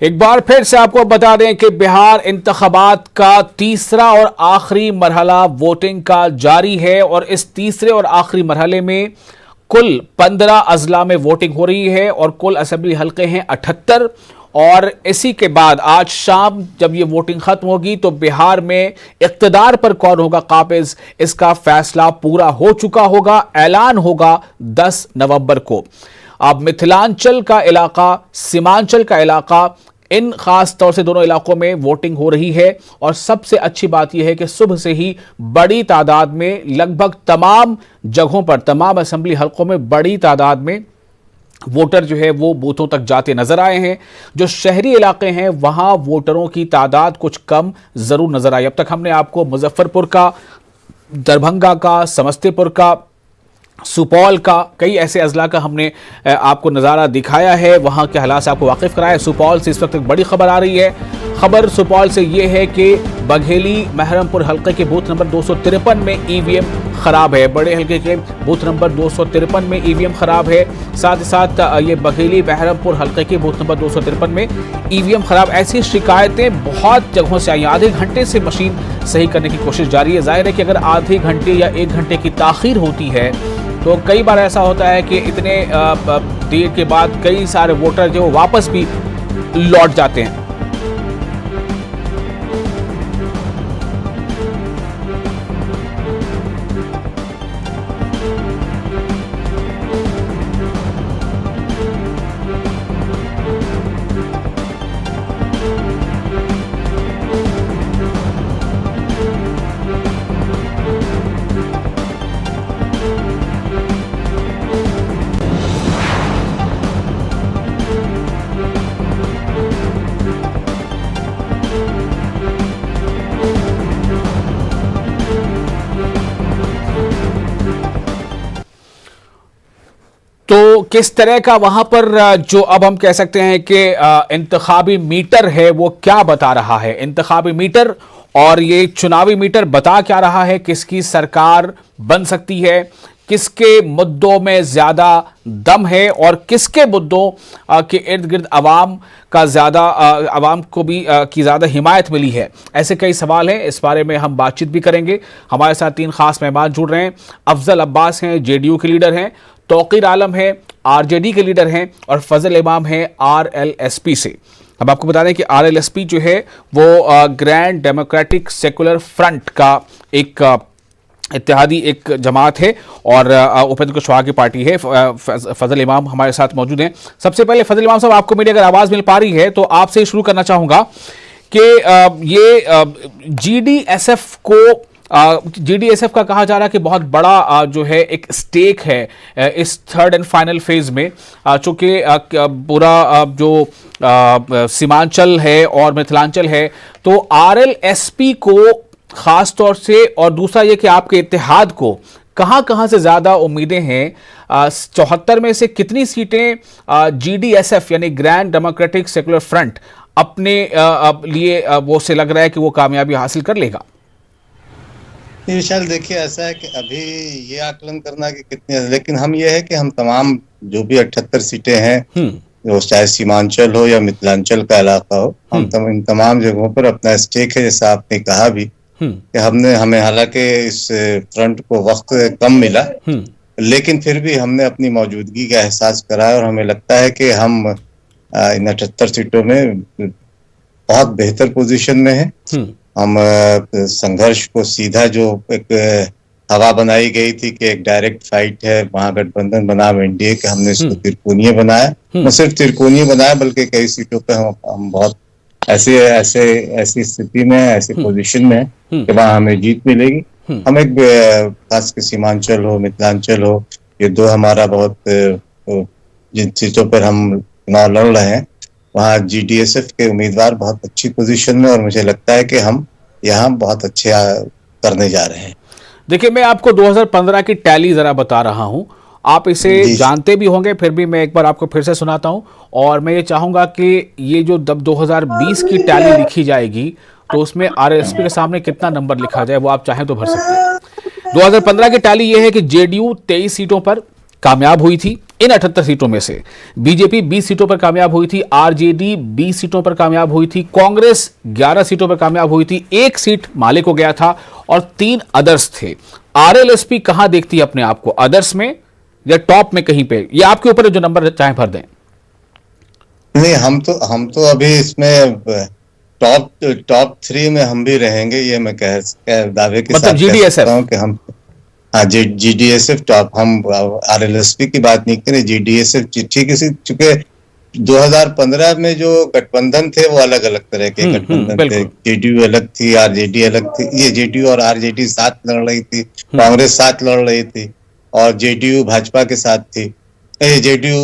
एक बार फिर से आपको बता दें कि बिहार इंतखाबात का तीसरा और आखिरी मरहला वोटिंग का जारी है और इस तीसरे और आखिरी मरहले में कुल 15 अजला में वोटिंग हो रही है और कुल असेंबली हल्के हैं 78। और इसी के बाद आज शाम जब ये वोटिंग खत्म होगी तो बिहार में इख्तिदार पर कौन होगा काबिज, इसका फैसला पूरा हो चुका होगा, ऐलान होगा 10 नवंबर को। अब मिथिलांचल का इलाका, सीमांचल का इलाका, इन खास तौर से दोनों इलाकों में वोटिंग हो रही है और सबसे अच्छी बात यह है कि सुबह से ही बड़ी तादाद में, लगभग तमाम जगहों पर, तमाम असेंबली हलकों में बड़ी तादाद में वोटर जो है वो बूथों तक जाते नजर आए हैं। जो शहरी इलाके हैं वहां वोटरों की तादाद कुछ कम जरूर नजर आई। अब तक हमने आपको मुजफ्फरपुर का, दरभंगा का, समस्तीपुर का, सुपौल का, कई ऐसे अजला का हमने आपको नज़ारा दिखाया है, वहाँ के हालात से आपको वाकिफ़ कराया। सुपौल से इस वक्त एक बड़ी खबर आ रही है। खबर सुपौल से ये है कि बघेली महरमपुर हल्के के बूथ नंबर 253 में ईवीएम ख़राब है। बड़े हल्के के बूथ नंबर 253 में ईवीएम ख़राब है। साथ ही साथ ये बघेली महरमपुर हल्के के बूथ नंबर 253 में ईवीएम ख़राब, ऐसी शिकायतें बहुत जगहों से आई। आधे घंटे से मशीन सही करने की कोशिश जारी है। जाहिर है कि अगर आधे घंटे या 1 घंटे की ताख़ीर होती है तो कई बार ऐसा होता है कि इतने देर के बाद कई सारे वोटर जो वापस भी लौट जाते हैं। तो किस तरह का वहां पर जो अब हम कह सकते हैं कि इंतखाबी मीटर है वो क्या बता रहा है, इंतखाबी मीटर और ये चुनावी मीटर बता क्या रहा है, किसकी सरकार बन सकती है, किसके मुद्दों में ज्यादा दम है और किसके मुद्दों के इर्द गिर्द अवाम का ज्यादा, अवाम को भी की ज्यादा हिमायत मिली है। ऐसे कई सवाल हैं, इस बारे में हम बातचीत भी करेंगे। हमारे साथ 3 खास मेहमान जुड़ रहे हैं। अफजल अब्बास हैं, जेडीयू के लीडर हैं, तौकीर आलम है, आरजेडी के लीडर हैं और फजल इमाम हैं आरएलएसपी से। अब आपको बता दें कि आरएलएसपी जो है वो ग्रैंड डेमोक्रेटिक सेकुलर फ्रंट का एक इत्तेहादी एक जमात है और उपेंद्र कुशवाहा की पार्टी है। फजल इमाम हमारे साथ मौजूद हैं। सबसे पहले फजल इमाम साहब, आपको मेरी अगर आवाज़ मिल पा रही है तो आपसे शुरू करना चाहूँगा कि ये जीडीएसएफ को, जीडीएसएफ का कहा जा रहा है कि बहुत बड़ा जो है एक स्टेक है इस थर्ड एंड फाइनल फेज में, चूँकि पूरा जो सीमांचल है और मिथिलांचल है, तो आरएलएसपी को खास तौर से, और दूसरा ये कि आपके इत्तेहाद को कहां से ज्यादा उम्मीदें हैं, 74 में से कितनी सीटें जीडीएसएफ यानी ग्रैंड डेमोक्रेटिक सेकुलर फ्रंट अपने लिए वो से लग रहा है कि वो कामयाबी हासिल कर लेगा? विशाल, देखिए ऐसा है कि अभी ये आकलन करना कि कितने, लेकिन हम ये है कि हम तमाम जो भी 78 सीटें हैं, जो चाहे सीमांचल हो या मिथिलांचल का इलाका हो, हम इन तमाम जगहों पर अपना स्टेक है। जैसा आपने कहा भी कि हमें हालांकि इस फ्रंट को वक्त कम मिला, लेकिन फिर भी हमने अपनी मौजूदगी का एहसास कराया और हमें लगता है कि हम इन 78 सीटों में बहुत बेहतर पोजीशन में है। हम संघर्ष को सीधा, जो एक हवा बनाई गई थी कि एक डायरेक्ट फाइट है, महागठबंधन बनाम एनडीए के, हमने इसको त्रिकोणीय बनाया। न सिर्फ त्रिकोणीय बनाया बल्कि कई सीटों पे हम बहुत ऐसी स्थिति में, ऐसी पोजीशन में कि वहां हमें जीत मिलेगी। हम एक खास के सीमांचल हो, मिथिलांचल हो, ये दो हमारा बहुत, जिन सीटों पर हम चुनाव लड़ रहे हैं वहाँ जीडीएसएफ के उम्मीदवार बहुत अच्छी पोजीशन में, और मुझे लगता है कि हम यहाँ बहुत अच्छे करने जा रहे हैं। देखिए, मैं आपको 2015 की टैली जरा बता रहा हूँ, आप इसे जानते भी होंगे, फिर भी मैं एक बार आपको फिर से सुनाता हूँ। और मैं ये चाहूंगा कि ये जो 2020 की टैली लिखी जाएगी तो उसमें आरएलएसपी के सामने कितना नंबर लिखा जाए वो आप चाहें तो भर सकते हैं। 2015 की टैली ये है कि जेडीयू 23 सीटों पर कामयाब हुई थी, इन 78 सीटों में से बीजेपी 20 सीटों पर कामयाब हुई थी, आरजेडी 20 सीटों पर कामयाब हुई थी, कांग्रेस 11 सीटों पर कामयाब हुई थी, एक सीट माले को गया था और 3 अदर्स थे। आरएलएसपी कहां देखती है अपने आप को, अदर्स में या टॉप में कहीं पे? ये आपके ऊपर जो नंबर चाहे भर दें। नहीं, हम तो अभी इसमें टॉप 3 में हम भी रहेंगे, ये मैं दावे के साथ कह सकता हूं कि हम, हाँ, जीडीएसएफ टॉप। हम आरएलएसपी की बात नहीं करें, जीडीएसएफ ठीक है। चूंकि 2015 में जो गठबंधन थे वो अलग अलग तरह के गठबंधन थे। जेडीयू अलग थी, आरजेडी अलग थी। ये जेडीयू और आरजेडी साथ लड़ रही थी, कांग्रेस साथ लड़ रही थी और जेडीयू भाजपा के साथ थी। जेडीयू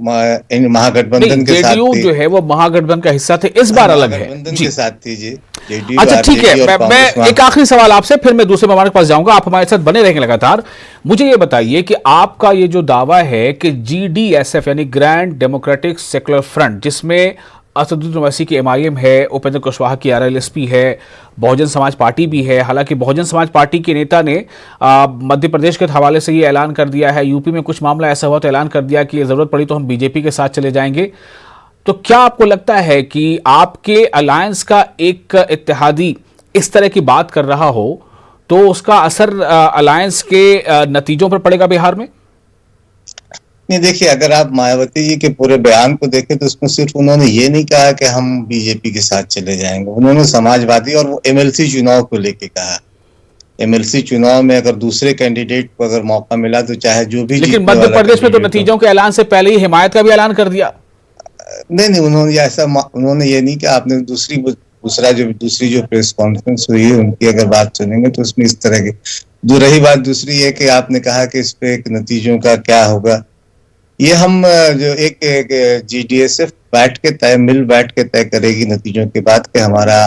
महागठबंधन के साथ थी। जो है वो महागठबंधन का हिस्सा थे, इस बार अलग है, महागठबंधन के साथ थी जी। अच्छा ठीक है, मैं एक आखिरी सवाल आपसे, फिर मैं दूसरे मेहमान के पास जाऊंगा। आप हमारे साथ बने रहेंगे लगातार। मुझे ये बताइए कि आपका ये जो दावा है कि जीडीएसएफ यानी ग्रैंड डेमोक्रेटिक सेक्युलर फ्रंट, जिसमें असदुद्दीन ओवैसी की एमआईएम है, उपेंद्र कुशवाहा की आरएलएसपी है, बहुजन समाज पार्टी भी है। हालांकि बहुजन समाज पार्टी के नेता ने मध्य प्रदेश के हवाले से ये ऐलान कर दिया है, यूपी में कुछ मामला ऐसा हुआ तो ऐलान कर दिया कि जरूरत पड़ी तो हम बीजेपी के साथ चले जाएंगे। तो क्या आपको लगता है कि आपके अलायंस का एक इत्तेहादी इस तरह की बात कर रहा हो तो उसका असर अलायंस के नतीजों पर पड़ेगा बिहार में? नहीं, देखिए, अगर आप मायावती जी के पूरे बयान को देखें तो उसमें सिर्फ उन्होंने ये नहीं कहा कि हम बीजेपी के साथ चले जाएंगे। उन्होंने समाजवादी और वो एमएलसी चुनाव को लेके कहा। एमएलसी चुनाव में अगर दूसरे कैंडिडेट को अगर मौका मिला तो चाहे जो भी, लेकिन मध्य प्रदेश में तो नतीजों के ऐलान से पहले ही हिमायत का भी ऐलान कर दिया। नहीं, उन्होंने ये नहीं किया। आपने दूसरी जो प्रेस कॉन्फ्रेंस हुई है उनकी अगर बात सुनेंगे तो उसमें इस तरह की जो रही बात। दूसरी है कि आपने कहा कि इस पे एक नतीजों का क्या होगा, ये हम जो एक जीडीएसएफ बैठ के तय करेगी नतीजों के बाद कि हमारा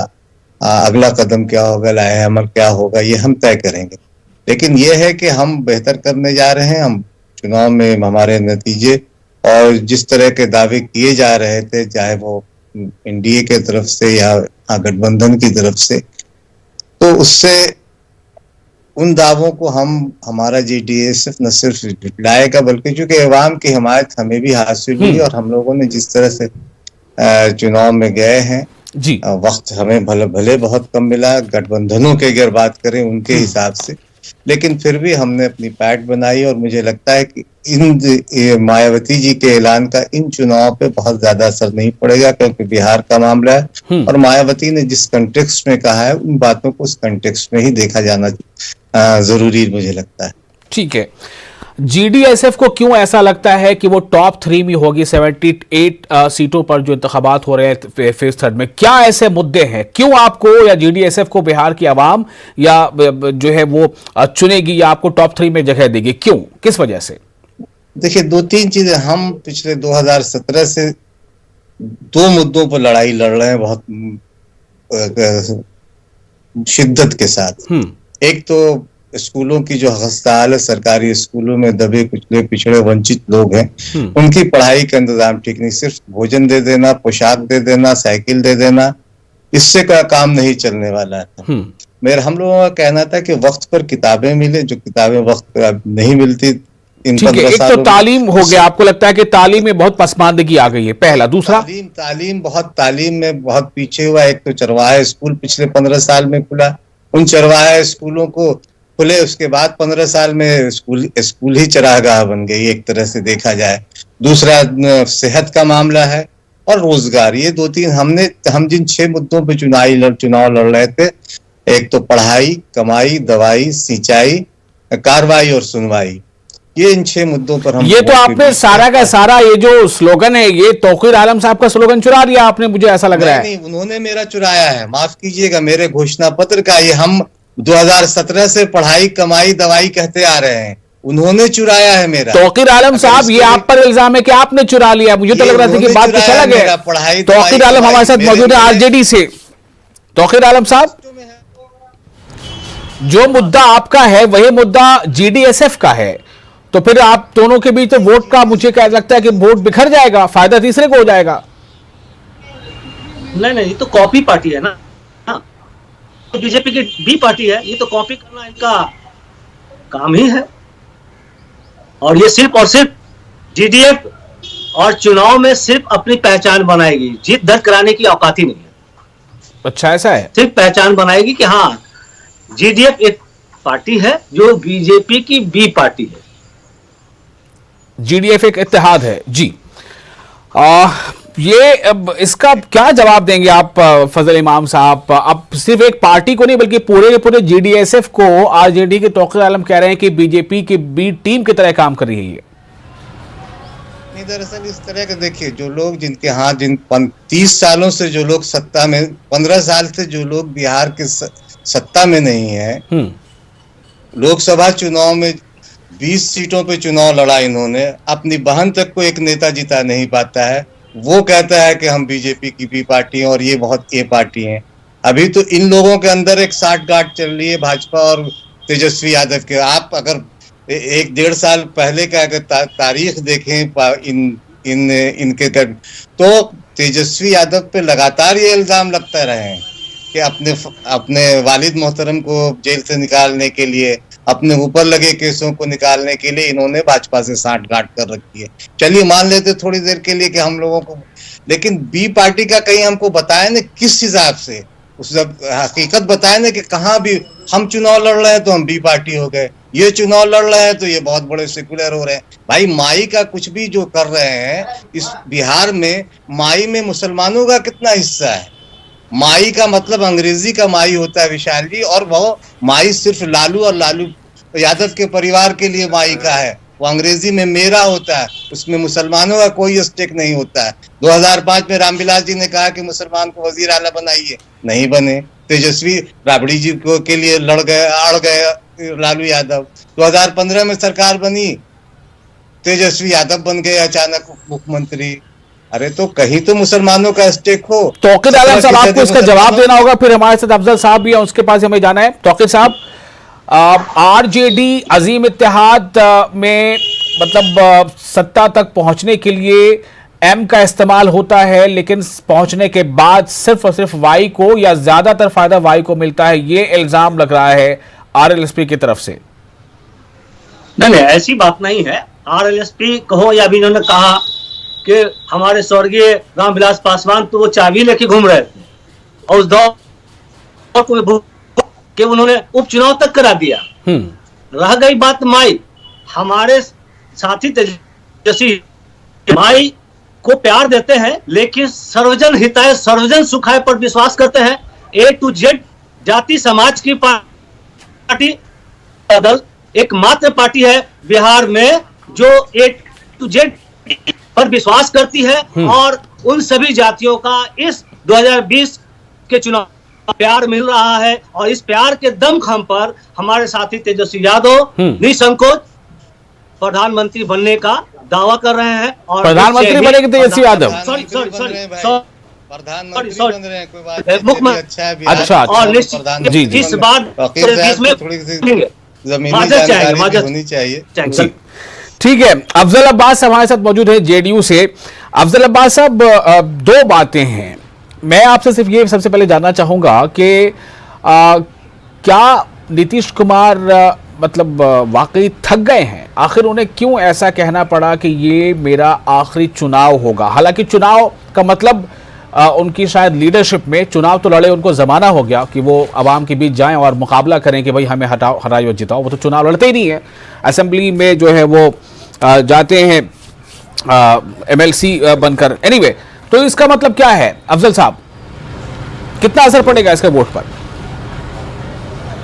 अगला कदम क्या होगा, लाहे अमल क्या होगा, ये हम तय करेंगे। लेकिन ये है कि हम बेहतर करने जा रहे हैं। हम चुनाव में हमारे नतीजे और जिस तरह के दावे किए जा रहे थे, चाहे वो एनडीए के तरफ से या गठबंधन की तरफ से, तो उससे उन दावों को हमारा जीडीएसएफ न सिर्फ झुटलाएगा बल्कि चूंकि अवाम की हिमायत हमें भी हासिल हुई और हम लोगों ने जिस तरह से चुनाव में गए हैं जी, वक्त हमें भले बहुत कम मिला गठबंधनों की अगर बात करें उनके हिसाब से, लेकिन फिर भी हमने अपनी पैठ बनाई। और मुझे लगता है कि इन मायावती जी के ऐलान का इन चुनाव पे बहुत ज्यादा असर नहीं पड़ेगा क्योंकि बिहार का मामला है और मायावती ने जिस कंटेक्स्ट में कहा है उन बातों को उस कंटेक्स्ट में ही देखा जाना जरूरी मुझे लगता है। ठीक है, जीडीएसएफ को क्यों ऐसा लगता है कि वो टॉप 3 में होगी 78 सीटों पर जो इंतखाबात हो रहे हैं फेज 3 में? क्या ऐसे मुद्दे हैं, क्यों आपको या जीडीएसएफ को बिहार की आवाम या जो है वो चुनेगी या आपको टॉप 3 में जगह देगी? क्यों, किस वजह से? देखिए, 2-3 चीजें। हम पिछले 2017 से 2 मुद्दों पर लड़ाई लड़ रहे हैं बहुत शिद्दत के साथ। एक तो स्कूलों की जो हस्ताल है, सरकारी स्कूलों में दबे कुचले पिछड़े वंचित लोग हैं, उनकी पढ़ाई का इंतजाम ठीक नहीं। सिर्फ भोजन दे देना, पोशाक दे देना, साइकिल दे देना, इससे का काम नहीं चलने वाला है। हम लोगों का कहना था कि वक्त पर किताबें मिले, जो किताबें वक्त पर अब नहीं मिलती। एक तो तालीम हो गया, आपको लगता है कि तालीम में बहुत पसमानदगी आ गई है, पहला। दूसरा, तालीम में बहुत पीछे हुआ। एक तो चरवाहा स्कूल पिछले 15 साल में खुला, उन चरवाहा स्कूलों को खुले, उसके बाद 15 साल में स्कूल ही चरागाह बन गई एक तरह से देखा जाए। दूसरा सेहत का मामला है और रोजगार। ये 2-3 हम जिन 6 मुद्दों पे चुनाव लड़ रहे थे, एक तो पढ़ाई, कमाई, दवाई, सिंचाई, कार्रवाई और सुनवाई, ये इन 6 मुद्दों पर हम। ये तो आपने सारा का सारा ये जो स्लोगन है, ये तौकीर आलम साहब का स्लोगन चुरा लिया आपने, मुझे ऐसा लग रहा है। नहीं, उन्होंने मेरा चुराया है, माफ कीजिएगा, मेरे घोषणा पत्र का। ये हम 2017 से पढ़ाई, कमाई, दवाई कहते आ रहे हैं, उन्होंने चुराया है मेरा। तौकीर आलम साहब, ये आप पर इल्जाम है कि आपने चुरा लिया। मुझे तो लग रहा था कि बात कुछ अलग है। तौकीर आलम हमारे साथ मौजूद है आरजेडी से। तौकीर आलम साहब, जो मुद्दा आपका है वही मुद्दा जीडीएसएफ का है, तो फिर आप दोनों के बीच तो वोट का मुझे क्या लगता है कि वोट बिखर जाएगा, फायदा तीसरे को हो जाएगा। नहीं, ये तो कॉपी पार्टी है ना, तो बीजेपी की बी पार्टी है, ये तो कॉपी करना इनका काम ही है। और ये सिर्फ और सिर्फ जीडीएफ और चुनाव में सिर्फ अपनी पहचान बनाएगी, जीत दर्ज कराने की औकात ही नहीं है। अच्छा, ऐसा है? सिर्फ पहचान बनाएगी कि हाँ जीडीएफ एक पार्टी है जो बीजेपी की बी पार्टी है। जीडीएफ एक इत्तेहाद है जी। ये अब इसका क्या जवाब देंगे आप फजल इमाम साहब? अब सिर्फ एक पार्टी को नहीं बल्कि पूरे के पूरे जीडीएसएफ को आरजेडी के तौकीर आलम कह रहे हैं कि बीजेपी की बी टीम की तरह काम कर रही है। नहीं, दरअसल इस तरह के देखिए, जो लोग जिनके हाथ जिन 30 सालों से जो लोग सत्ता में, 15 साल से जो लोग बिहार के सत्ता में नहीं है, लोकसभा चुनाव में 20 सीटों पे चुनाव लड़ा इन्होंने, अपनी बहन तक को एक नेता जिता नहीं पाता है, वो कहता है कि हम बीजेपी की बी पार्टी हैं और ये बहुत ए पार्टी हैं। अभी तो इन लोगों के अंदर एक साठगांठ चल रही है भाजपा और तेजस्वी यादव के। आप अगर 1-1.5 साल पहले का अगर तारीख देखें इनके तो तेजस्वी यादव पे लगातार ये इल्जाम लगता रहे हैं कि अपने वालिद मोहतरम को जेल से निकालने के लिए, अपने ऊपर लगे केसों को निकालने के लिए इन्होंने भाजपा से साठगांठ कर रखी है। चलिए मान लेते थोड़ी देर के लिए कि हम लोगों को, लेकिन बी पार्टी का कहीं हमको बताए ना किस हिसाब से, उस हकीकत बताए ना कि कहाँ भी हम चुनाव लड़ रहे हैं तो हम बी पार्टी हो गए, ये चुनाव लड़ रहे हैं तो ये बहुत बड़े सेकुलर हो रहे हैं। भाई माई का कुछ भी जो कर रहे हैं इस बिहार में, माई में मुसलमानों का कितना हिस्सा है? माई का मतलब अंग्रेजी का माई होता है विशाल जी, और वो माई सिर्फ लालू और लालू यादव के परिवार के लिए माई का है, वो अंग्रेजी में मेरा होता है, उसमें मुसलमानों का कोई स्टेक नहीं होता है। 2005 में रामविलास जी ने कहा कि मुसलमान को वजीर आला बनाइए, नहीं बने। तेजस्वी राबड़ी जी को के लिए अड़ गए लालू यादव। 2015 में सरकार बनी, तेजस्वी यादव बन गए अचानक मुख्यमंत्री। अरे तो कहीं तो मुसलमानों का स्टेक हो। तौकीर आलम साहब, आपको इसका जवाब देना होगा, फिर हमारे साथ अफजल साहब भी हैं, उसके पास हमें जाना है। तौकीर साहब, आरजेडी अजीम इत्तेहाद में मतलब सत्ता तक पहुंचने के लिए एम का इस्तेमाल होता है, लेकिन पहुंचने के बाद सिर्फ और सिर्फ वाई को या ज्यादातर फायदा वाई को मिलता है, ये इल्जाम लग रहा है आरएलएसपी की तरफ से। नहीं, ऐसी बात नहीं है। आरएलएसपी कहो या अभी इन्होंने कहा कि हमारे स्वर्गीय रामविलास पासवान तो वो चाबी लेके घूम रहे थे और उस दौर कि उन्होंने उपचुनाव तक करा दिया। रह गई बात माई, हमारे साथी तेजस्वी माई को प्यार देते हैं लेकिन सर्वजन हिताय सर्वजन सुखाय पर विश्वास करते हैं। ए टू जेड जाति समाज की पार्टी दल एकमात्र पार्टी है बिहार में जो ए टू जेड पर विश्वास करती है और उन सभी जातियों का इस 2020 के चुनाव प्यार मिल रहा है और इस प्यार के दमखम पर हमारे साथी तेजस्वी यादव निसंकोच प्रधानमंत्री बनने का दावा कर रहे हैं। और प्रधानमंत्री बनेंगे तेजस्वी यादव? प्रधानमंत्री बन रहे हैं, कोई बात नहीं, अच्छा है। अच्छा, और निश्चित इस बार जमीनी जानकारी होनी चाहिए। ठीक है, अफजल अब्बास हमारे साथ मौजूद है जेडीयू से। अफजल अब्बास साहब, दो बातें हैं, मैं आपसे सिर्फ ये सबसे पहले जानना चाहूंगा कि क्या नीतीश कुमार मतलब वाकई थक गए हैं? आखिर उन्हें क्यों ऐसा कहना पड़ा कि ये मेरा आखिरी चुनाव होगा? हालांकि चुनाव का मतलब उनकी शायद लीडरशिप में चुनाव तो लड़े, उनको जमाना हो गया कि वो आवाम के बीच जाएं और मुकाबला करें कि भाई हमें हराओ और जिताओ। वो तो चुनाव लड़ते ही नहीं है, असेंबली में जो है वो जाते हैं एमएलसी बनकर। एनीवे, तो इसका मतलब क्या है अफजल साहब, कितना असर पड़ेगा इसका वोट पर?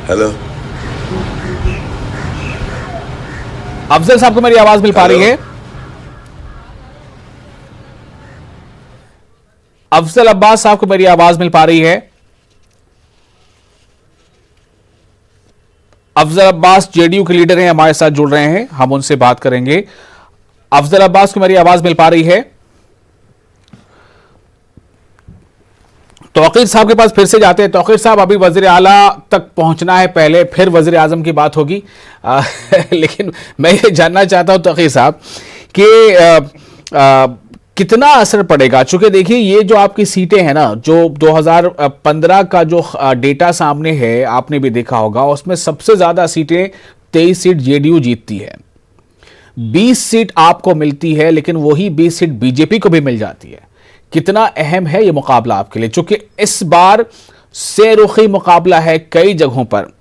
हेलो अफजल साहब को मेरी आवाज मिल पा रही है? अफजल अब्बास साहब को मेरी आवाज मिल पा रही है? अफजल अब्बास जेडीयू के लीडर हैं, हमारे साथ जुड़ रहे हैं, हम उनसे बात करेंगे। अफजल अब्बास को मेरी आवाज मिल पा रही है? तौकीर साहब के पास फिर से जाते हैं। तौकीर साहब, अभी वजीर आला तक पहुंचना है, पहले फिर वजीर आजम की बात होगी। लेकिन मैं ये जानना चाहता हूं तौकीर साहब कि कितना असर पड़ेगा, चूंकि देखिए ये जो आपकी सीटें हैं ना, जो 2015 का जो डेटा सामने है आपने भी देखा होगा, उसमें सबसे ज्यादा सीटें 23 सीट जेडीयू जीतती है। 20 सीट आपको मिलती है, लेकिन वही 20 सीट बीजेपी को भी मिल जाती है। कितना अहम है यह मुकाबला आपके लिए, क्योंकि इस बार सेरुखी मुकाबला है कई जगहों पर।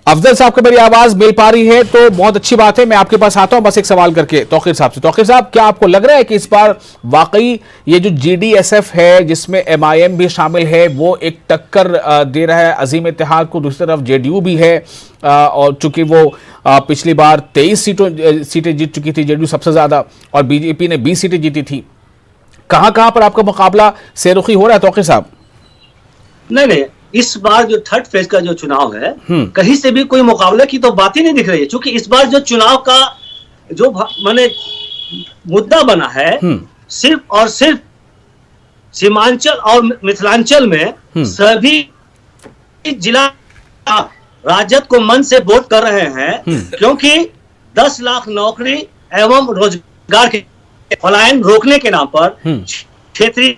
अफजल साहब को मेरी आवाज मिल पा रही है तो बहुत अच्छी बात है। मैं आपके पास आता हूं बस एक सवाल करके तौकीर साहब से। तौकीर साहब, क्या आपको लग रहा है कि इस बार वाकई ये जो GDSF है, जिसमें MIM भी शामिल है, वो एक टक्कर दे रहा है अजीम इत्तेहाद को? दूसरी तरफ JDU भी है, और चूंकि वो पिछली बार 23 सीटें जीत चुकी थी, JDU सबसे ज्यादा, और BJP ने 20 सीटें जीती थी। कहां पर आपका मुकाबला सेरुखी हो रहा है तौकीर साहब? नहीं, इस बार जो थर्ड फेज का जो चुनाव है, कहीं से भी कोई मुकाबले की तो बात ही नहीं दिख रही है। क्योंकि इस बार जो चुनाव का जो माने मुद्दा बना है, सिर्फ और सिर्फ सीमांचल और मिथिलांचल में सभी जिला राजद को मन से वोट कर रहे हैं, क्योंकि 10 लाख नौकरी एवं रोजगार के पलायन रोकने के नाम पर, क्षेत्रीय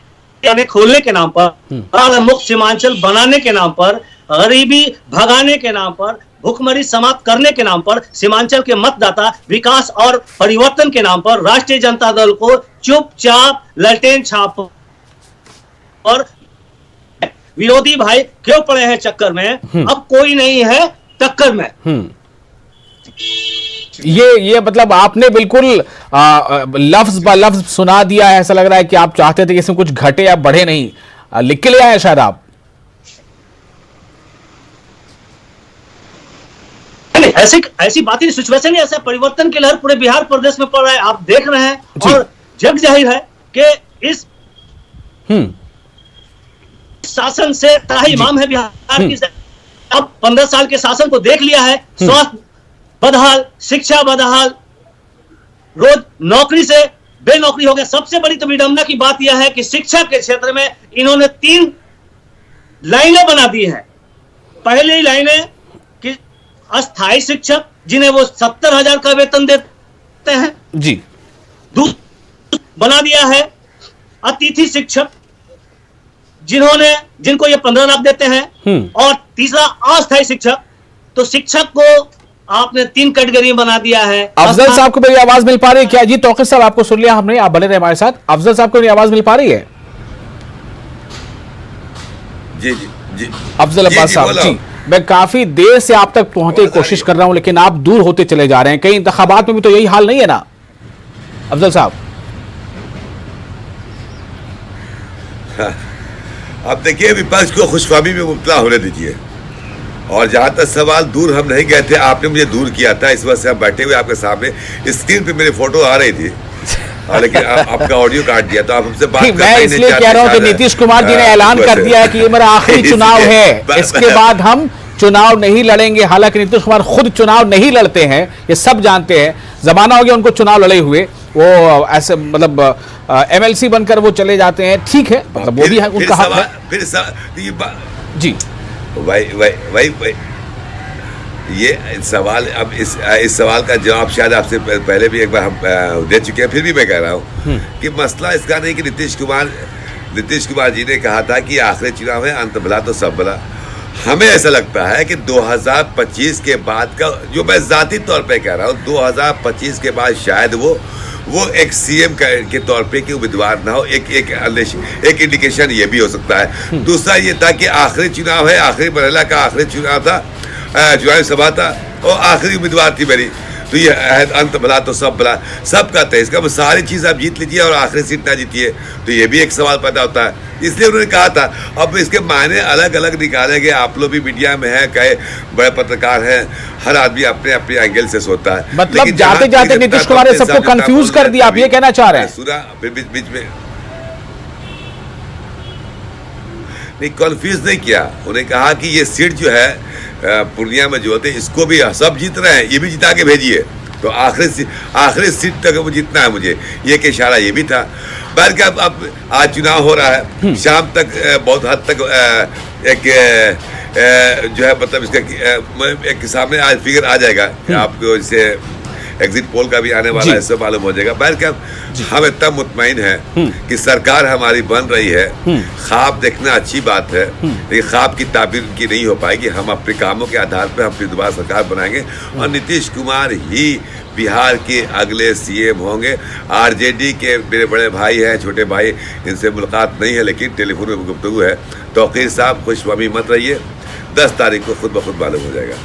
खोलने के नाम पर, मुक्त सीमांचल बनाने के नाम पर, गरीबी भगाने के नाम पर, भूखमरी समाप्त करने के नाम पर, सीमांचल के मतदाता विकास और परिवर्तन के नाम पर राष्ट्रीय जनता दल को चुपचाप ललटेन छाप और विरोधी भाई क्यों पड़े हैं चक्कर में? अब कोई नहीं है टक्कर में। ये मतलब आपने बिल्कुल लफ्ज ब लफ्ज सुना दिया है। ऐसा लग रहा है कि आप चाहते थे कि इसमें कुछ घटे या बढ़े नहीं, लिख के ले आए शायद आप। ऐसी बात ही सिचुएशन, ऐसा परिवर्तन की लहर पूरे बिहार प्रदेश में पड़ रहा है, आप देख रहे हैं। और जग जाहिर है कि इस शासन से ताही इमाम है बिहार की। अब 15 साल के शासन को देख लिया है। स्वास्थ्य बदहाल, शिक्षा बदहाल, रोज नौकरी से बेनौकरी हो गया। सबसे बड़ी तो विडंबना की बात यह है कि शिक्षा के क्षेत्र में इन्होंने 3 लाइनें बना दी हैं। पहली लाइनें कि अस्थायी शिक्षक, जिन्हें वो 70,000 का वेतन देते हैं जी। बना दिया है अतिथि शिक्षक, जिनको ये 15 लाख देते हैं। और तीसरा अस्थायी शिक्षक। तो शिक्षक को आपने 3 कैटेगरी बना दिया है। अफजल साहब को मेरी आवाज मिल पा रही है क्या? जी तौकीर साहब, आपको सुन लिया हमने, आप बने रहे हमारे साथ। अफजल साहब को मेरी आवाज मिल पा रही है? जी। अफजल अब्बास साहब जी, मैं काफी देर से आप तक पहुंचने की कोशिश कर रहा हूं, लेकिन आप दूर होते चले जा रहे हैं। कई इंतखाबात में भी तो यही हाल नहीं है ना अफजल साहब? अब देखिए, विपक्ष को खुशफहमी में मुब्तला होने दीजिए। और जहां तक सवाल, दूर हम नहीं गए थे, आपने मुझे दूर किया था। इस वजह से हम बैठे हुए आपके सामने, स्क्रीन पे मेरी फोटो आ रही थी, लेकिन आपका ऑडियो काट दिया। तो आप हमसे बात करना मैं इसलिए कह रहा हूं कि नीतीश कुमार जी ने ऐलान कर दिया है कि ये मेरा आखिरी चुनाव है, इसके बाद हम चुनाव नहीं लड़ेंगे। हालांकि नीतीश कुमार खुद चुनाव नहीं लड़ते हैं, ये सब जानते हैं। जमाना हो गया उनको चुनाव लड़े हुए, वो ऐसे मतलब MLC बनकर वो चले जाते हैं। ठीक है, मतलब वो भी है, उनका हक है। जी वही ये सवाल, अब इस सवाल का जवाब शायद आपसे पहले भी एक बार हम दे चुके हैं, फिर भी मैं कह रहा हूँ कि मसला इसका नहीं कि नीतीश कुमार जी ने कहा था कि आखिरी चुनाव है, अंत भला तो सब भला। हमें ऐसा लगता है कि 2025 के बाद का, जो मैं जाती तौर पे कह रहा हूँ, 2025 के बाद शायद वो एक CM के तौर पे कि उम्मीदवार ना हो। एक इंडिकेशन ये भी हो सकता है। दूसरा ये था कि आखिरी चुनाव है, आखिरी मरहला का आखिरी चुनाव था, चुनावी सभा था, और आखिरी उम्मीदवार थी मेरी। तो ये अंत भला तो सब भला, सब कहते हैं। इसका सारी चीज़ आप जीत लीजिए और आखिरी सीट ना जीतिए, तो ये भी एक सवाल पैदा होता है। इसलिए उन्होंने कहा था। अब इसके मायने अलग अलग निकाले गए। आप लोग भी मीडिया में हैं, कई बड़े पत्रकार हैं, हर आदमी अपने अपने एंगल से सोचता है। मतलब जाते जाते नीतीश कुमार ने सबको कंफ्यूज कर दिया, आप ये कहना चाह रहे हैं? सुना, फिर बीच में नहीं, कंफ्यूज नहीं किया। उन्हें कहा कि ये सीट जो है पूर्णिया में जो होते हैं, इसको भी सब जीत रहे हैं, ये भी जिता के भेजिए। तो आखिरी सीट तक वो जीतना है मुझे, ये के इशारा ये भी था। बल्कि अब आज चुनाव हो रहा है, शाम तक बहुत हद तक जो है मतलब इसका एक सामने आज फिगर आ जाएगा। आपको जैसे एग्जिट पोल का भी आने वाला है, इससे मालूम हो जाएगा। बहर क्या हम इतना मुतमईन है कि सरकार हमारी बन रही है। ख्वाब देखना अच्छी बात है, लेकिन ख्वाब की ताबीर की नहीं हो पाएगी। हम अपने कामों के आधार पर हम फिर दोबारा सरकार बनाएंगे और नीतीश कुमार ही बिहार के अगले सीएम होंगे। आरजेडी के मेरे बड़े भाई हैं, छोटे भाई, इनसे मुलाकात नहीं है लेकिन टेलीफोन में गुफ्तगू है। तौकीर साहब खुशफहमी मत रहिए, 10 तारीख को खुद ब खुद मालूम हो जाएगा।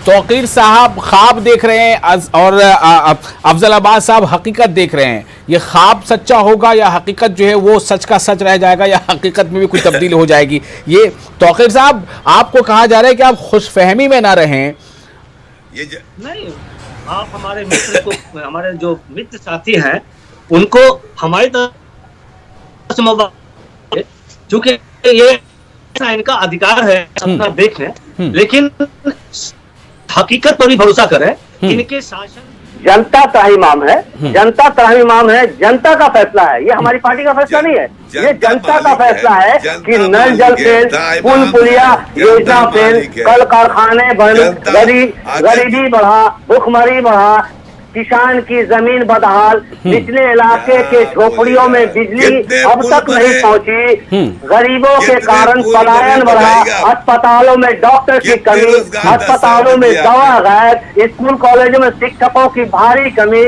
तौकीर साहब ख्वाब देख रहे हैं और अफजल अब्बास साहब हकीकत देख रहे हैं। ये ख्वाब सच्चा होगा या हकीकत जो है वो सच का सच रह जाएगा या हकीकत में भी कोई तब्दीली हो जाएगी? ये तौकीर साहब आपको कहा जा रहा है कि आप खुशफहमी में ना रहें। नहीं, आप हमारे मित्र को, हमारे जो मित्र साथी हैं उनको हमारी तरफ से, चूंकि ये इनका अधिकार है अपना देखें, लेकिन हकीकत पर भी भरोसा करें। इनके शासन जनता त्राहिमाम है, जनता त्राहिमाम है, जनता का फैसला है। ये हमारी पार्टी का फैसला नहीं है, ये जनता का फैसला है कि नल जल फेल, पुल पुलिया योजना फेल, कल कारखाने बंद, गरीबी बढ़ा, भुखमरी बढ़ा, किसान की जमीन बदहाल, निचले इलाके के झोपड़ियों में बिजली अब तक नहीं पहुंची, गरीबों के कारण पलायन बढ़ा, अस्पतालों में डॉक्टर की कमी, अस्पतालों में दवा गायब, स्कूल कॉलेजों में शिक्षकों की भारी कमी,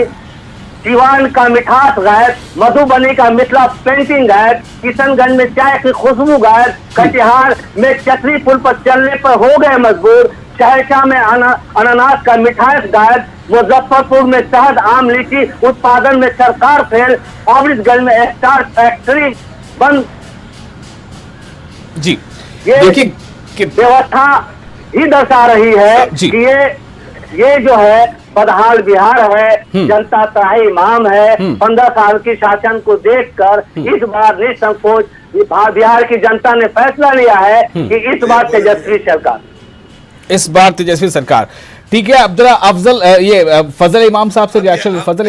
दीवान का मिठास गायब, मधुबनी का मिथिला पेंटिंग गायब, किशनगंज में चाय की खुशबू गायब, कटिहार में चक्री पुल पर चलने पर हो गए मजबूर, सहरसा में अनानास का मिठास गायब, मुजफ्फरपुर में शहद आम लीची उत्पादन में सरकार फेल, अमृतगढ़ में स्टार फैक्ट्री बंद। जी ये देखिए व्यवस्था ही दर्शा रही है कि ये जो है बदहाल बिहार है, जनता त्राहिमाम है। 15 साल की शासन को देखकर इस बार निसंकोच बिहार की जनता ने फैसला लिया है कि इस बार तेजस्वी सरकार। ठीक है, अब जरा फजल इमाम साहब से रिएक्शन। फजल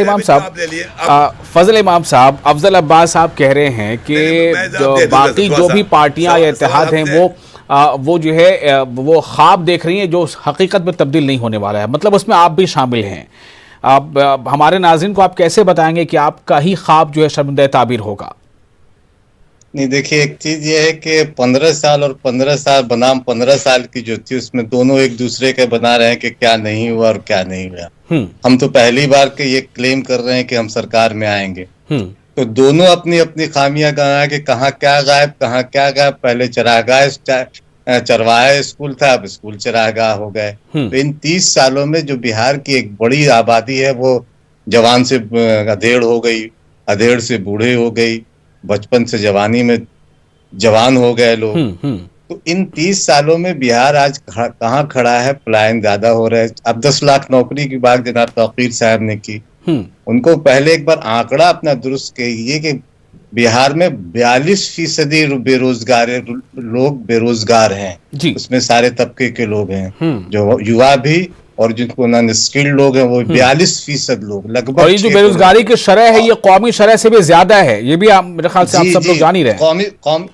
इमाम साहब, अफजल अब्बास साहब कह रहे हैं कि जो बाकी जो भी पार्टियां या इत्तेहाद हैं वो जो है वो ख्वाब देख रही हैं जो हकीकत में तब्दील नहीं होने वाला है, मतलब उसमें आप भी शामिल हैं। आप हमारे नाज़रीन को आप कैसे बताएंगे कि आपका ही ख्वाब जो है शर्मिंदा ताबीर होगा? नहीं, देखिए एक चीज ये है कि 15 साल और 15 साल बनाम 15 साल की जो थी उसमें दोनों एक दूसरे के बना रहे हैं कि क्या नहीं हुआ और क्या नहीं हुआ। हम तो पहली बार के ये क्लेम कर रहे हैं कि हम सरकार में आएंगे, तो दोनों अपनी अपनी खामियां गना कि कहाँ क्या गायब, कहाँ क्या गायब। पहले चरागाह चरवाहा स्कूल था, अब स्कूल चरागाह हो गए। तो इन 30 सालों में जो बिहार की एक बड़ी आबादी है वो जवान से अधेड़ हो गई, अधेड़ से बूढ़े हो गई, बचपन से जवानी में जवान हो गए लोग। तो इन 30 सालों में बिहार आज कहाँ खड़ा है? पलायन ज्यादा हो रहा है। अब 10 लाख नौकरी की बात जनाब तौकीर साहब ने की, उनको पहले एक बार आंकड़ा अपना दुरुस्त कीजिए कि बिहार में 42% बेरोजगार लोग बेरोजगार हैं। उसमें सारे तबके के लोग हैं, जो युवा भी और जिनको नॉन स्किल्ड लोग हैं वो 42% लोग लगभग। और ये जो बेरोजगारी की शरह है ये कौमी शरह से भी ज्यादा है, ये भी मेरे ख्याल से आप सब लोग जान ही रहे हैं।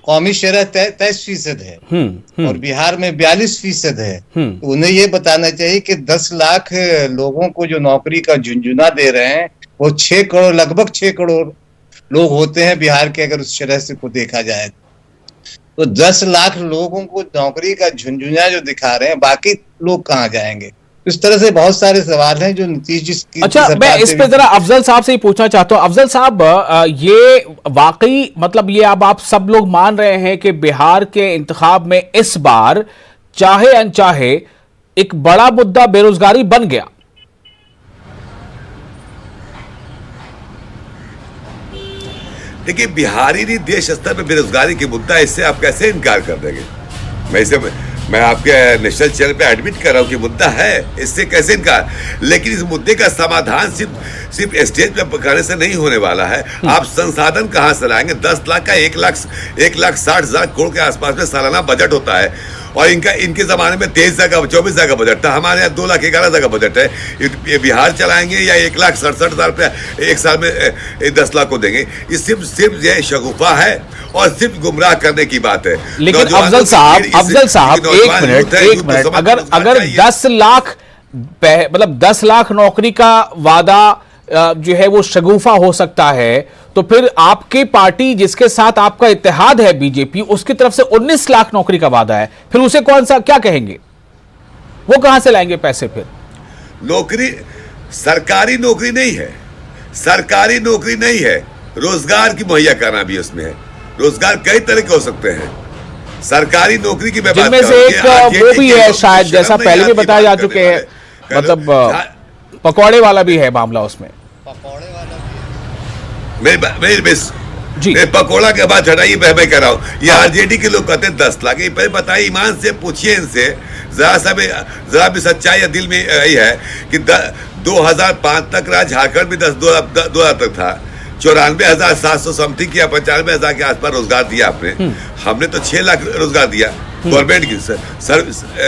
कौमी शरह 23% है और बिहार में 42% है। तो उन्हें ये बताना चाहिए कि 10 लाख लोगों को जो नौकरी का झुंझुना दे रहे हैं वो 6 करोड़ लगभग 6 करोड़ लोग होते हैं बिहार के, अगर उस शरह से को देखा जाए तो 10 लाख लोगों को नौकरी का झुंझुना जो दिखा रहे हैं, बाकी लोग कहाँ जाएंगे? इस तरह से बहुत सारे सवाल हैं जो नीतीश जी अच्छा, मैं इस पे जरा अफजल साहब से ही पूछना चाहता हूँ। अफजल साहब, ये वाकई मतलब ये अब आप सब लोग मान रहे हैं कि बिहार के इंतखाब में इस बार चाहे अनचाहे एक बड़ा मुद्दा बेरोजगारी बन गया? देखिए, बिहारी नहीं देश स्तर पर बेरोजगारी की मुद्दा, इससे आप कैसे इनकार कर देंगे? मैं आपके नेशनल चैनल पे एडमिट कर रहा हूँ कि मुद्दा है, इससे कैसे इनकार। लेकिन इस मुद्दे का समाधान सिर्फ स्टेज पे करने से नहीं होने वाला है। आप संसाधन कहाँ से लाएंगे? 10 लाख का 1,60,000 करोड़ के आसपास में सालाना बजट होता है और इनके जमाने में 23,000 का 24,000 का बजट था। हमारे यहाँ 2,11,000 का बजट है। ये बिहार चलाएंगे या 1,67,000 रुपया एक साल में 10 लाख को देंगे? ये सिर्फ ये शगुफा है और सिर्फ गुमराह करने की बात है। लेकिन अफजल साहब एक मिनट, अगर 10 लाख मतलब 10 लाख नौकरी का वादा जो है वो शगुफा हो सकता है, तो फिर आपकी पार्टी जिसके साथ आपका इत्तेहाद है बीजेपी, उसकी तरफ से 19 लाख नौकरी का वादा है, फिर उसे कौन सा क्या कहेंगे? वो कहां से लाएंगे पैसे? फिर नौकरी सरकारी नौकरी नहीं है, सरकारी नौकरी नहीं है, रोजगार की मुहैया कराना भी उसमें है। रोजगार कई तरह के हो सकते हैं, सरकारी नौकरी की मैं बात जिनमें से एक वो भी है शायद, जैसा पहले भी बताया जा चुके हैं, मतलब पकौड़े वाला भी है मामला उसमें। पकौड़े वाला मेरी जी पकौड़ा के बाद हटाइए, मैं कह रहा हूँ ये आरजेडी के लोग कहते हैं 10 लाख। बताइए, ईमान से पूछिए इनसे, जरा भी सच्चाई या दिल में यही है कि 2005 तक झारखंड में 2,000 तक था, 94,700 समथिंग या 95,000 के आसपास रोजगार दिया आपने। हमने तो 6 लाख रोजगार दिया, गवर्नमेंट की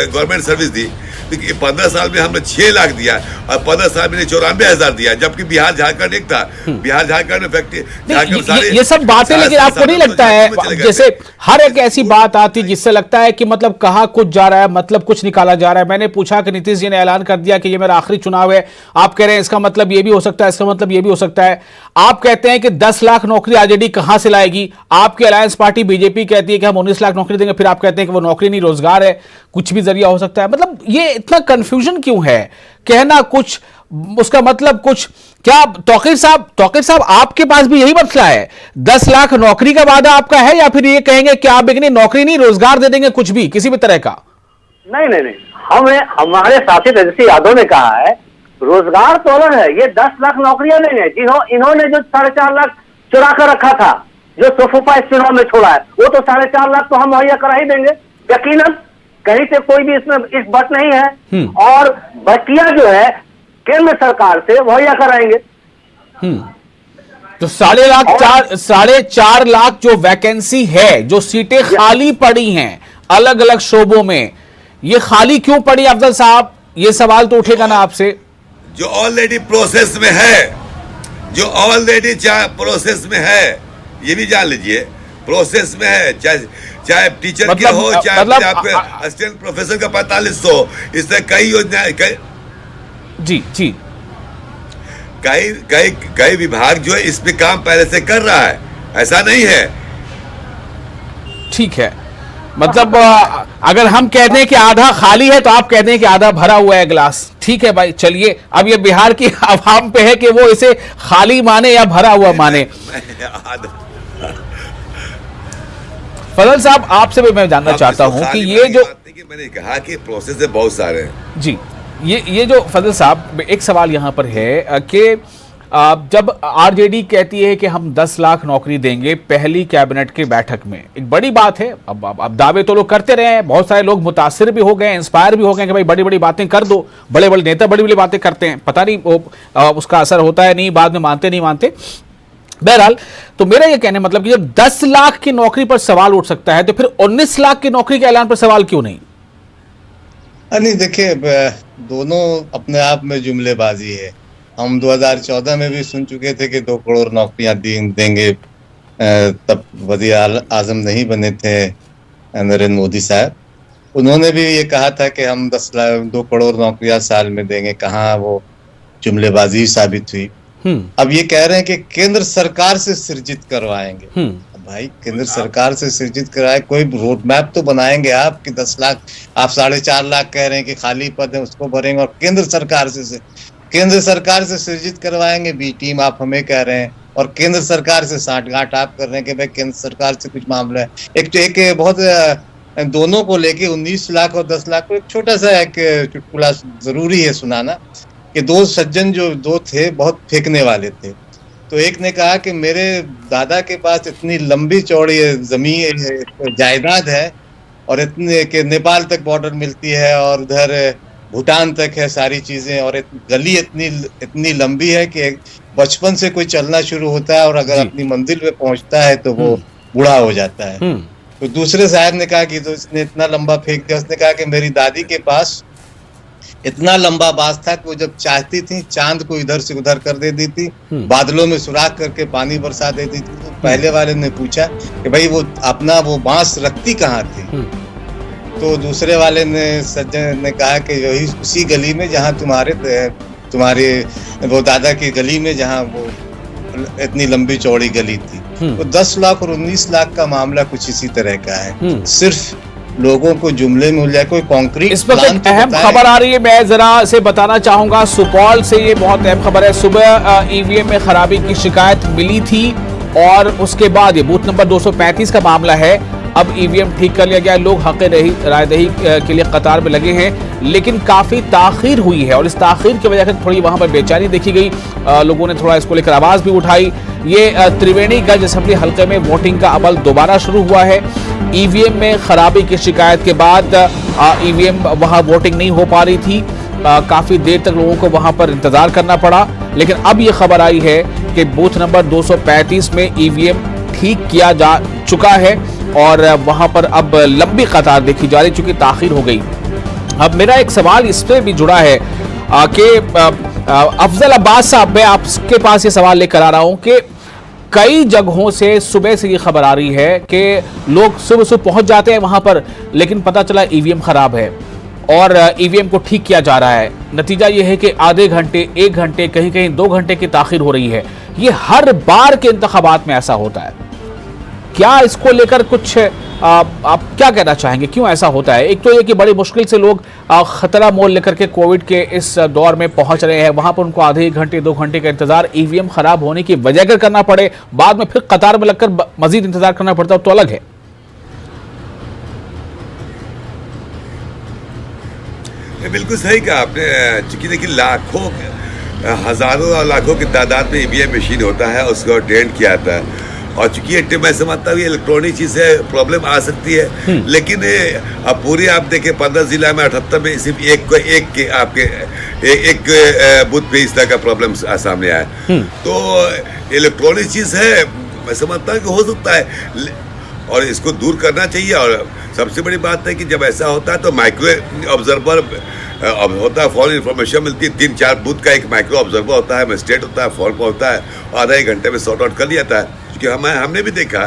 गवर्नमेंट सर्विस दी। 15 साल में हमने 6 लाख दिया और 15 साल में 94,000 दिया, जबकि बिहार झारखंड एक था। बिहार झारखंड में फैक्ट्री ये सब बातें, लेकिन आपको नहीं लगता है जैसे हर एक ऐसी बात आती जिससे लगता है कि मतलब कहा कुछ जा रहा है, मतलब कुछ निकाला जा रहा है? मैंने पूछा कि नीतीश जी ने ऐलान कर दिया कि ये मेरा आखिरी चुनाव है, आप कह रहे हैं इसका मतलब ये भी हो सकता है, इसका मतलब ये भी हो सकता है। आप कहते हैं कि 10 लाख नौकरी आरजेडी कहां से लाएगी, आपकी अलायंस पार्टी बीजेपी कहती है कि हम 19 लाख नौकरी देंगे, फिर आप कहते हैं कि वो नौकरी नहीं रोजगार है, कुछ भी जरिया हो सकता है। मतलब ये इतना कंफ्यूजन क्यों है? कहना कुछ, उसका मतलब कुछ। क्या तौकीर साहब आपके पास भी यही मसला है? 10 लाख नौकरी का वादा आपका है, या फिर ये कहेंगे कि आप एक नौकरी नहीं रोजगार दे देंगे, कुछ भी किसी भी तरह का? नहीं, हमारे साथी तेजस्वी यादव ने कहा है रोजगार तो अलग है, ये 10 लाख नौकरियां नहीं है। इन्होंने जो 4.5 लाख चुरा कर रखा था, जो सोफोपा इस चुनाव में छोड़ा है, वो तो 4.5 लाख तो हम मुहैया करा ही देंगे यकीनन, कहीं से कोई भी इसमें इस बात नहीं है। और बटिया जो है केंद्र सरकार से मुहैया कराएंगे। तो 4.5 लाख जो वैकेंसी है, जो सीटें खाली पड़ी हैं अलग अलग शोबों में, ये खाली क्यों पड़ी अफजल साहब? ये सवाल तो उठेगा ना आपसे। जो ऑलरेडी प्रोसेस में है, जो ऑलरेडी प्रोसेस में है, ये भी जान लीजिए, प्रोसेस में है। चाहे टीचर के हो, चाहे आपके असिस्टेंट प्रोफेसर का 4500, इससे कई योजनाएं, जी कई विभाग जो है इस पे काम पहले से कर रहा है, ऐसा नहीं है। ठीक है, मतलब अगर हम कहते हैं कि आधा खाली है, तो आप कहते हैं कि आधा भरा हुआ है गिलास। ठीक है भाई, चलिए, अब ये बिहार की आवाम पे है कि वो इसे खाली माने या भरा हुआ माने। फजल साहब, आपसे भी मैं जानना चाहता हूं कि ये जो मैंने कहा कि प्रोसेस है बहुत सारे हैं जी, ये जो फजल साहब, एक सवाल यहां पर है कि जब आरजेडी कहती है कि हम 10 लाख नौकरी देंगे पहली कैबिनेट की बैठक में, एक बड़ी बात है। अब दावे तो लोग करते रहे हैं, बहुत सारे लोग मुतासिर भी हो गए, इंस्पायर भी हो गए कि भाई बड़ी बड़ी बातें कर दो। बड़े बड़े नेता बड़ी बड़ी बातें करते हैं, पता नहीं उसका असर होता है नहीं, बाद में मानते नहीं मानते। बहरहाल, तो मेरा ये कहने मतलब कि जब 10 लाख की नौकरी पर सवाल उठ सकता है, तो फिर 19 लाख की नौकरी के ऐलान पर सवाल क्यों नहीं? नहीं, देखिए, दोनों अपने आप में जुमलेबाजी है। हम 2014 में भी सुन चुके थे कि 2 करोड़ नौकरियां देंगे, तब वज़ीर आज़म नहीं बने थे नरेंद्र मोदी साहब। उन्होंने भी ये कहा था कि हम 2 करोड़ नौकरियां साल में देंगे। कहाँ वो जुमलेबाजी साबित हुई। अब ये कह रहे हैं कि केंद्र सरकार से सृजित करवाएंगे। भाई, केंद्र सरकार से सृजित कराए, कोई रोड मैप तो बनाएंगे आप कि 10 लाख, आप 4.5 लाख कह रहे हैं कि खाली पद है उसको भरेंगे, और केंद्र सरकार से सृजित करवाएंगे। बी टीम आप हमें कह रहे हैं, और केंद्र सरकार से साठगांठ आप कर रहे हैं कि भाई केंद्र सरकार से कुछ मामला है। एक बहुत दोनों को लेके 19 लाख और 10 लाख को एक छोटा सा एक चुटकुला जरूरी है सुनाना, कि 2 सज्जन जो थे बहुत फेंकने वाले थे। तो एक ने कहा कि मेरे दादा के पास इतनी लंबी चौड़ी जमीन जायदाद है, और इतने के नेपाल तक बॉर्डर मिलती है, और उधर भूटान तक है सारी चीजें, और गली इतनी लंबी है कि बचपन से कोई चलना शुरू होता है, और अगर अपनी मंजिल पे पहुंचता है तो वो बूढ़ा हो जाता है। तो दूसरे साहब ने कहा कि तो इसने इतना लंबा फेंक दिया। उसने कहा कि मेरी दादी के पास इतना लंबा बांस था कि वो जब चाहती थी चांद को इधर से उधर कर देती थी, बादलों में सुराख करके पानी बरसा देती थी। तो पहले वाले ने पूछा कि भाई वो अपना वो बांस रखती कहाँ थी? तो तो दूसरे वाले ने सज्जन ने कहा कि यही उसी गली में जहाँ तुम्हारे वो दादा की गली में जहाँ वो इतनी लंबी चौड़ी गली थी, तो 10 लाख और 19 लाख का मामला कुछ इसी तरह का है। सिर्फ लोगों को जुमले में उलझाए, कोई कॉन्क्रीट इस वक्त एक अहम खबर आ रही है, मैं जरा से बताना चाहूंगा। सुपौल से ये बहुत अहम खबर है। सुबह ईवीएम में खराबी की शिकायत मिली थी और उसके बाद ये बूथ नंबर 235 का मामला है। अब ईवीएम ठीक कर लिया गया। लोग हक रायदही के लिए कतार में लगे हैं, लेकिन काफी ताखीर हुई है और इस ताखीर की वजह से थोड़ी वहां पर बेचैनी देखी गई। लोगों ने थोड़ा इसको लेकर आवाज भी उठाई। ये त्रिवेणीगंज असेंबली हल्के में वोटिंग का अमल दोबारा शुरू हुआ है। ईवीएम में खराबी की शिकायत के बाद ईवीएम वहां वोटिंग नहीं हो पा रही थी। काफी देर तक लोगों को वहां पर इंतजार करना पड़ा, लेकिन अब ये खबर आई है कि बूथ नंबर 235 में ईवीएम ठीक किया जा चुका है और वहां पर अब लंबी कतार देखी जा रही, चूंकि ताखीर हो गई। अब मेरा एक सवाल इससे भी जुड़ा है कि अफजल अब्बास साहब, मैं आपके पास ये सवाल लेकर आ रहा हूं कि कई जगहों से सुबह से ये खबर आ रही है कि लोग सुबह सुबह पहुंच जाते हैं वहां पर, लेकिन पता चला ईवीएम खराब है और ईवीएम को ठीक किया जा रहा है। नतीजा ये है कि आधे घंटे, 1 घंटे, कहीं कहीं 2 घंटे की ताखीर हो रही है। ये हर बार के इंतखाबात में ऐसा होता है। क्या इसको लेकर कुछ आप क्या कहना चाहेंगे, क्यों ऐसा होता है? एक तो ये कि बड़ी मुश्किल से लोग खतरा मोल लेकर के कोविड के इस दौर में पहुंच रहे हैं, वहां पर उनको आधे घंटे 2 घंटे का इंतजार ईवीएम खराब होने की वजह कर करना पड़े, बाद में फिर कतार में लगकर मजीद इंतजार करना पड़ता है, तो अलग है। बिल्कुल सही कहा आपने। चूंकि देखिए लाखों, हजारों और लाखों की तादाद में ईवीएम मशीन होता है, उसको ट्रेंड किया जाता है। और चूंकि मैं समझता हूँ ये इलेक्ट्रॉनिक चीज है, प्रॉब्लम आ सकती है, लेकिन अब पूरी आप देखें 15 जिला में 78 में सिर्फ एक बूथ पे इस तरह का प्रॉब्लम सामने आया। तो इलेक्ट्रॉनिक चीज है, मैं समझता हूँ कि हो सकता है और इसको दूर करना चाहिए। और सबसे बड़ी बात है कि जब ऐसा होता है तो माइक्रो ऑब्जर्वर होता है, फॉरन इन्फॉर्मेशन मिलती है। 3-4 बूथ का एक माइक्रो ऑब्जर्वर होता है, मजिस्ट्रेट होता है, फॉरन पर होता है, आधा 1 घंटे में सॉर्ट आउट कर लिया जाता है। क्योंकि हमने भी देखा,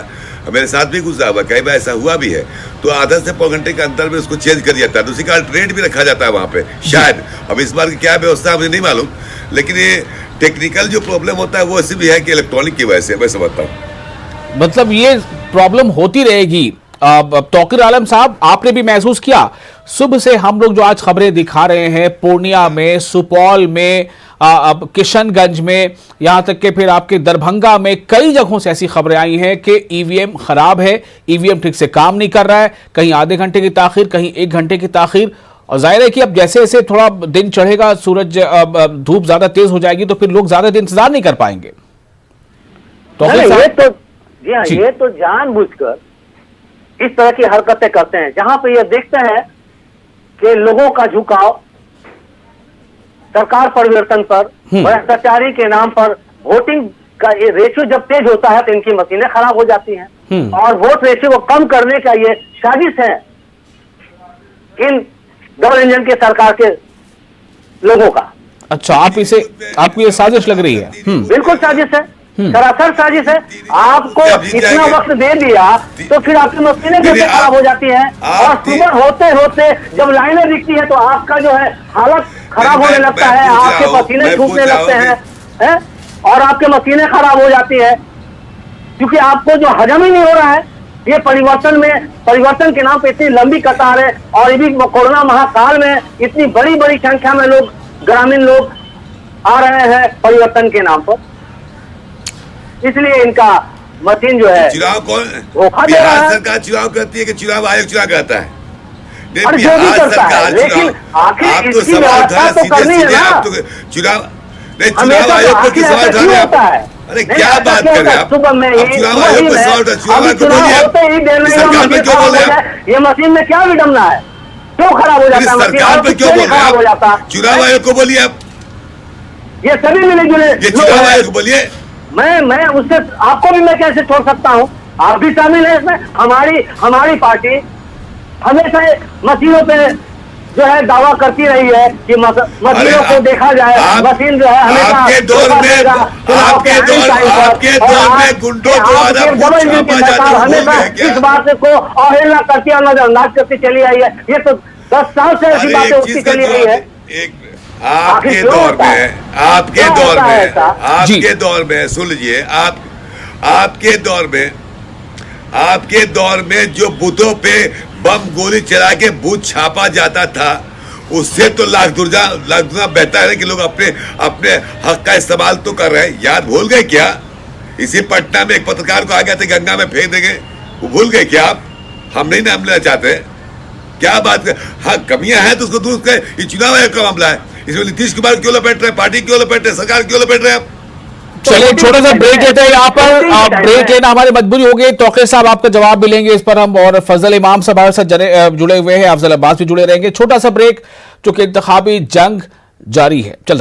मेरे साथ भी गुजरा हुआ, कई बार ऐसा हुआ भी है, तो आधा से 4 घंटे के अंतर में उसको चेंज कर दिया जाता है, दूसरी का अल्टरनेट भी रखा जाता है वहाँ पे शायद। अब इस बार की क्या व्यवस्था मुझे नहीं मालूम, लेकिन ये टेक्निकल जो प्रॉब्लम होता है वो ऐसी भी है कि इलेक्ट्रॉनिक की वजह से, मैं समझता हूँ। मतलब ये प्रॉब्लम होती रहेगी। तौकीर आलम साहब, आपने भी महसूस किया सुबह से हम लोग जो आज खबरें दिखा रहे हैं, पूर्णिया में, सुपौल में, किशनगंज में, यहां तक कि फिर आपके दरभंगा में, कई जगहों से ऐसी खबरें आई हैं कि ईवीएम खराब है, ईवीएम ठीक से काम नहीं कर रहा है, कहीं आधे घंटे की ताखीर, कहीं 1 घंटे की ताखीर। और जाहिर है कि अब जैसे जैसे थोड़ा दिन चढ़ेगा, सूरज धूप ज्यादा तेज हो जाएगी, तो फिर लोग ज्यादा दिन इंतजार नहीं कर पाएंगे। ये तो जानबूझकर इस तरह की हरकतें करते हैं, जहां पे ये देखते हैं कि लोगों का झुकाव सरकार परिवर्तन पर, भ्रष्टाचारी के नाम पर, वोटिंग का ये रेशियो जब तेज होता है तो इनकी मशीनें खराब हो जाती हैं और वोट रेशियो को कम करने का ये साजिश है इन डबल इंजन के सरकार के लोगों का। अच्छा, आपको ये साजिश लग रही है? बिल्कुल साजिश है, सरासर साजिश है। आपको इतना वक्त दे दिया तो फिर आपकी मशीनें कैसे खराब हो जाती हैं, और सुबह होते होते जब लाइनें दिखती है तो आपका जो है हालत खराब होने लगता है, आपके पसीने छूटने लगते हैं और आपके मशीनें खराब हो जाती है, क्योंकि आपको जो हजम ही नहीं हो रहा है। ये परिवर्तन के नाम पे इतनी लंबी कतार है, और ये भी कोरोना महाकाल में इतनी बड़ी बड़ी संख्या में लोग, ग्रामीण लोग आ रहे हैं परिवर्तन के नाम पर, इसलिए इनका मशीन जो है चुनाव कौन, बिहार सरकार चुनाव करती है कि चुनाव आयोग चुनाव करता है? और जो भी करता है, लेकिन आखिर इसकी व्यवस्था तो करनी है ना। चुनाव आयोग को किस सवाल उठाने होता है? अरे क्या बात कर रहे हैं आप? चुनाव आयोग को सवाल ये मशीन में क्या विडम्बना है, क्यों खराब हो जाता है? सरकार पे क्यों बोल रहे हैं? चुनाव आयोग को बोलिए आप, ये सभी मिले जुले चुनाव आयोग को बोलिए। मैं उससे आपको भी मैं कैसे छोड़ सकता हूँ? आप भी शामिल हैं इसमें। हमारी पार्टी हमेशा मशीनों पे जो है दावा करती रही है कि मशीनों को देखा जाए, मशीन जो है हमेशा आपके दौर में गुंडों को हमेशा इस बात को अवहेलना करती और नजरअंदाज करती चली आई है। ये तो 10 साल से ऐसी बातें उठती चली आई है। आपके दौर में सुन लीजिए, आपके दौर में जो बूथों पे बम गोली चला के बूथ छापा जाता था, उससे तो लाख गुना बेहतर है कि लोग अपने हक का इस्तेमाल तो कर रहे हैं। याद भूल गए क्या? इसी पटना में एक पत्रकार को आ गए थे गंगा में फेंक देंगे, वो भूल गए क्या आप? हम नहीं नाम लेना चाहते, क्या बात कर? हाँ, कमियां हैं तो उसको दूर करें। ये चुनाव आयोग का मामला है, इसमें नीतीश कुमार क्यों लपेट रहे, पार्टी क्यों लपेट रहे, सरकार क्यों लपेट रहे आप? चलिए छोटा सा ब्रेक लेते हैं यहाँ पर। ब्रेक लेना हमारी मजबूरी हो गई। तौकीर साहब आपका जवाब भी लेंगे इस पर हम, और फजल इमाम साहब हमारे साथ जुड़े हुए हैं, अफजल अब्बास भी जुड़े रहेंगे। छोटा सा ब्रेक, चूंकि इंतखाबी जंग जारी है। चल